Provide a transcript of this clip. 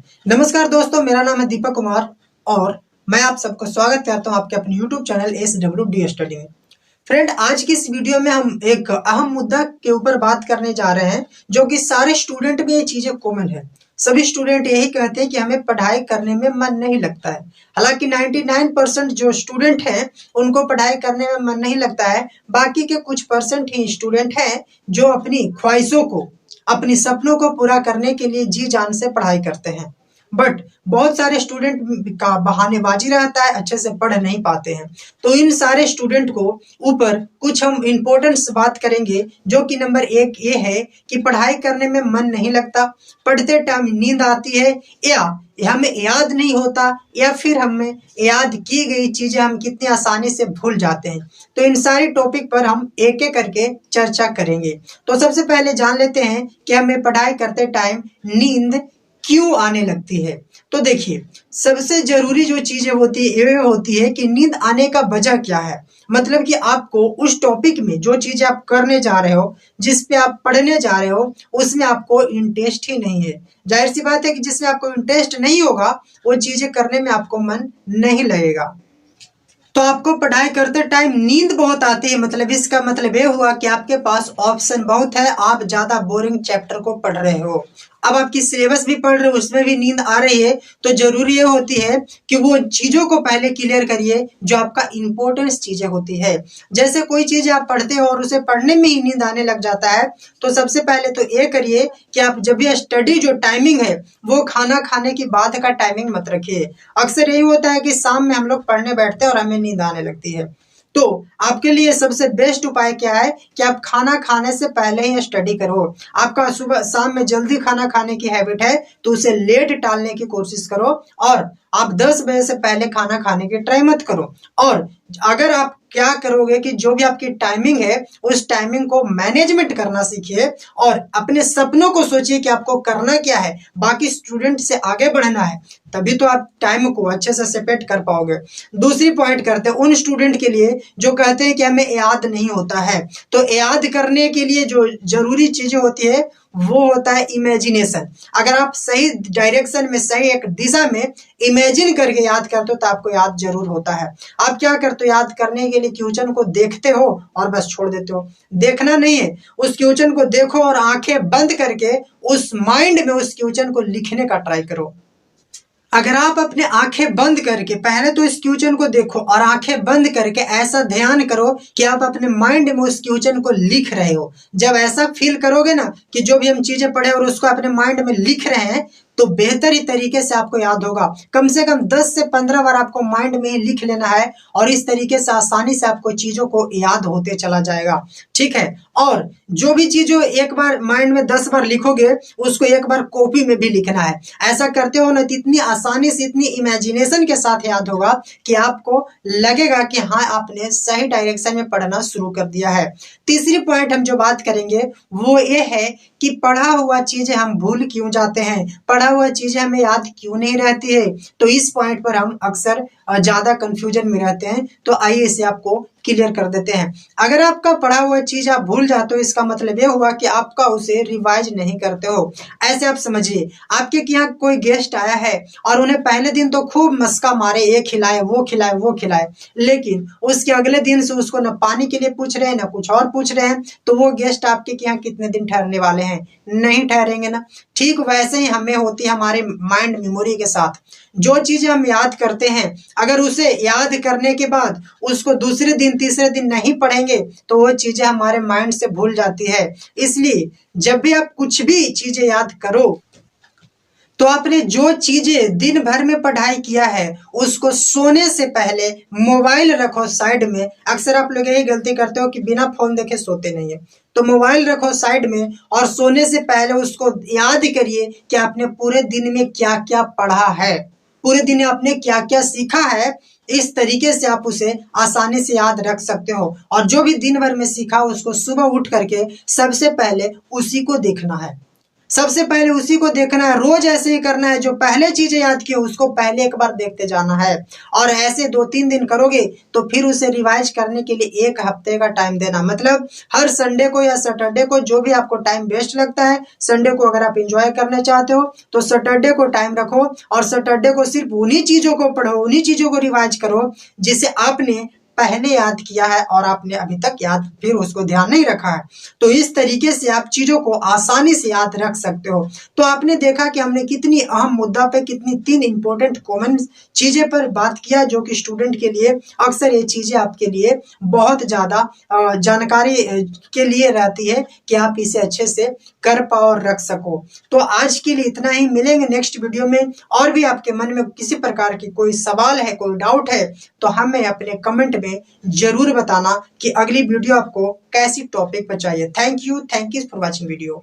नमस्कार दोस्तों, मेरा नाम है दीपक कुमार और मैं आप सबको स्वागत करता हूं आपके अपने YouTube चैनल SWD स्टडी में। फ्रेंड, आज की इस वीडियो में हम एक अहम मुद्दा के ऊपर बात करने जा रहे हैं, जो कि सारे स्टूडेंट में ये चीजें कॉमन है। सभी स्टूडेंट यही कहते हैं कि हमें पढ़ाई करने में मन नहीं लगता है। हालांकि 99% जो स्टूडेंट हैं उनको पढ़ाई करने में मन नहीं लगता है। बाकी के कुछ परसेंट ही स्टूडेंट हैं जो अपनी ख्वाहिशों को, अपनी सपनों को पूरा करने के लिए जी जान से पढ़ाई करते हैं। बट बहुत सारे स्टूडेंट का बहानेबाजी रहता है, अच्छे से पढ़ नहीं पाते हैं। तो इन सारे स्टूडेंट को ऊपर कुछ हम इम्पोर्टेंस बात करेंगे, जो कि नंबर 1 ये है कि पढ़ाई करने में मन नहीं लगता, पढ़ते टाइम नींद आती है, या हमें याद नहीं होता, या फिर हमें याद की गई चीजें हम कितनी आसानी से भूल जाते हैं। तो इन सारी टॉपिक पर हम एक एक करके चर्चा करेंगे। तो सबसे पहले जान लेते हैं कि हमें पढ़ाई करते टाइम नींद क्यों आने लगती है। तो देखिए, सबसे जरूरी जो चीजें होती है ये होती है कि नींद आने का वजह क्या है। मतलब कि आपको उस टॉपिक में जो चीजें आप करने जा रहे हो, जिस पे आप पढ़ने जा रहे हो, उसमें आपको इंटरेस्ट ही नहीं है। जाहिर सी बात है कि जिसमें आपको इंटरेस्ट नहीं होगा वो चीजें करने में आपको मन नहीं लगेगा। तो आपको पढ़ाई करते टाइम नींद बहुत आती है, मतलब इसका मतलब ये हुआ कि आपके पास ऑप्शन बहुत है, आप ज्यादा बोरिंग चैप्टर को पढ़ रहे हो। अब आपकी सिलेबस भी पढ़ रहे हो, उसमें भी नींद आ रही है, तो जरूरी ये होती है कि वो चीजों को पहले क्लियर करिए जो आपका इंपॉर्टेंस चीजें होती है। जैसे कोई चीज आप पढ़ते हो और उसे पढ़ने में ही नींद आने लग जाता है, तो सबसे पहले तो ये करिए कि आप जब भी स्टडी जो टाइमिंग है वो खाना खाने की बाद का टाइमिंग मत रखिए। अक्सर यही होता है कि शाम में हम लोग पढ़ने बैठते हैं और हमें नींद आने लगती है। तो आपके लिए सबसे बेस्ट उपाय क्या है कि आप खाना खाने से पहले ही स्टडी करो। आपका सुबह शाम में जल्दी खाना खाने की हैबिट है, तो उसे लेट टालने की कोशिश करो और आप 10 बजे से पहले खाना खाने की ट्राई मत करो। और अगर आप क्या करोगे कि जो भी आपकी टाइमिंग है उस टाइमिंग को मैनेजमेंट करना सीखिए और अपने सपनों को सोचिए कि आपको करना क्या है, बाकी स्टूडेंट से आगे बढ़ना है, तभी तो आप टाइम को अच्छे से सेपरेट कर पाओगे। दूसरी पॉइंट करते हैं उन स्टूडेंट के लिए जो कहते हैं कि हमें याद नहीं होता है। तो याद करने के लिए जो जरूरी चीजें होती है वो होता है इमेजिनेशन। अगर आप सही डायरेक्शन में, सही एक दिशा में इमेजिन करके याद करते हो तो आपको याद जरूर होता है। आप क्या करते हो, याद करने के लिए क्वेश्चन को देखते हो और बस छोड़ देते हो। देखना नहीं है, उस क्वेश्चन को देखो और आंखें बंद करके उस माइंड में उस क्वेश्चन को लिखने का ट्राई करो। अगर आप अपने आंखें बंद करके पहले तो इस क्वेश्चन को देखो और आंखें बंद करके ऐसा ध्यान करो कि आप अपने माइंड में उस क्वेश्चन को लिख रहे हो। जब ऐसा फील करोगे ना कि जो भी हम चीजें पढ़े और उसको अपने माइंड में लिख रहे हैं, तो बेहतर ही तरीके से आपको याद होगा। कम से कम 10 से 15 बार आपको माइंड में ही लिख लेना है और इस तरीके से आसानी से आपको चीजों को याद होते चला जाएगा। ठीक है, और जो भी चीजों एक बार माइंड में 10 बार लिखोगे उसको एक बार कॉपी में भी लिखना है। ऐसा करते हो ना तो इतनी आसानी से, इतनी इमेजिनेशन के साथ याद होगा कि आपको लगेगा कि हाँ, आपने सही डायरेक्शन में पढ़ना शुरू कर दिया है। तीसरी पॉइंट हम जो बात करेंगे वो ये है कि पढ़ा हुआ चीजें हम भूल क्यों जाते हैं, पढ़ा हुआ चीजें हमें याद क्यों नहीं रहती है। तो इस पॉइंट पर हम अक्सर ज्यादा कंफ्यूजन में रहते हैं। तो आइए इसे आपको क्लियर कर देते हैं। अगर आपका पढ़ा हुआ चीज आप भूल जाते हो, इसका मतलब यह हुआ कि आपका उसे रिवाइज नहीं करते हो। ऐसे आप समझिए, आपके यहाँ कोई गेस्ट आया है और उन्हें पहले दिन तो खूब मस्का मारे, ये खिलाए वो खिलाए वो खिलाए, लेकिन उसके अगले दिन से उसको न पानी के लिए पूछ रहे हैं न कुछ और पूछ रहे हैं, तो वो गेस्ट आपके यहाँ कितने दिन ठहरने वाले हैं? नहीं ठहरेंगे ना। ठीक वैसे ही हमें होती है हमारे माइंड मेमोरी के साथ। जो चीजें हम याद करते हैं, अगर उसे याद करने के बाद उसको दूसरे दिन तीसरे दिन नहीं पढ़ेंगे तो वो चीजें हमारे माइंड से भूल जाती है। इसलिए जब भी आप कुछ भी चीजें याद करो तो आपने जो चीजें दिन भर में पढ़ाई किया है उसको सोने से पहले मोबाइल रखो साइड में। अक्सर आप लोग यही गलती करते हो कि बिना फोन देखे सोते नहीं है। तो मोबाइल रखो साइड में और सोने से पहले उसको याद करिए कि आपने पूरे दिन में क्या क्या पढ़ा है, पूरे दिन आपने क्या क्या सीखा है। इस तरीके से आप उसे आसानी से याद रख सकते हो और जो भी दिन भर में सीखा उसको सुबह उठ करके सबसे पहले उसी को देखना है। सबसे पहले उसी को देखना है, रोज ऐसे ही करना है। जो पहले चीजें याद की उसको पहले एक बार देखते जाना है, और ऐसे 2-3 दिन करोगे तो फिर उसे रिवाइज करने के लिए 1 हफ्ते का टाइम देना। मतलब हर संडे को या सैटरडे को, जो भी आपको टाइम बेस्ट लगता है, संडे को अगर आप एंजॉय करना चाहते हो तो सैटरडे को टाइम रखो, और सैटरडे को सिर्फ उन्हीं चीजों को पढ़ो, उन्हीं चीजों को रिवाइज करो जिसे आपने पहले याद किया है और आपने अभी तक याद फिर उसको ध्यान नहीं रखा है। तो इस तरीके से आप चीजों को आसानी से याद रख सकते हो। तो आपने देखा कि हमने कितनी अहम मुद्दा पे कितनी 3 इंपॉर्टेंट कॉमन चीजें पर बात किया, जो कि स्टूडेंट के लिए अक्सर ये चीजें आपके लिए बहुत ज्यादा जानकारी के लिए रहती है कि आप इसे अच्छे से कर पाओ और रख सको। तो आज के लिए इतना ही, मिलेंगे नेक्स्ट वीडियो में। और भी आपके मन में किसी प्रकार की कोई सवाल है, कोई डाउट है, तो हमें अपने कमेंट में जरूर बताना कि अगली वीडियो आपको कैसी टॉपिक पर चाहिए। Thank you for watching video.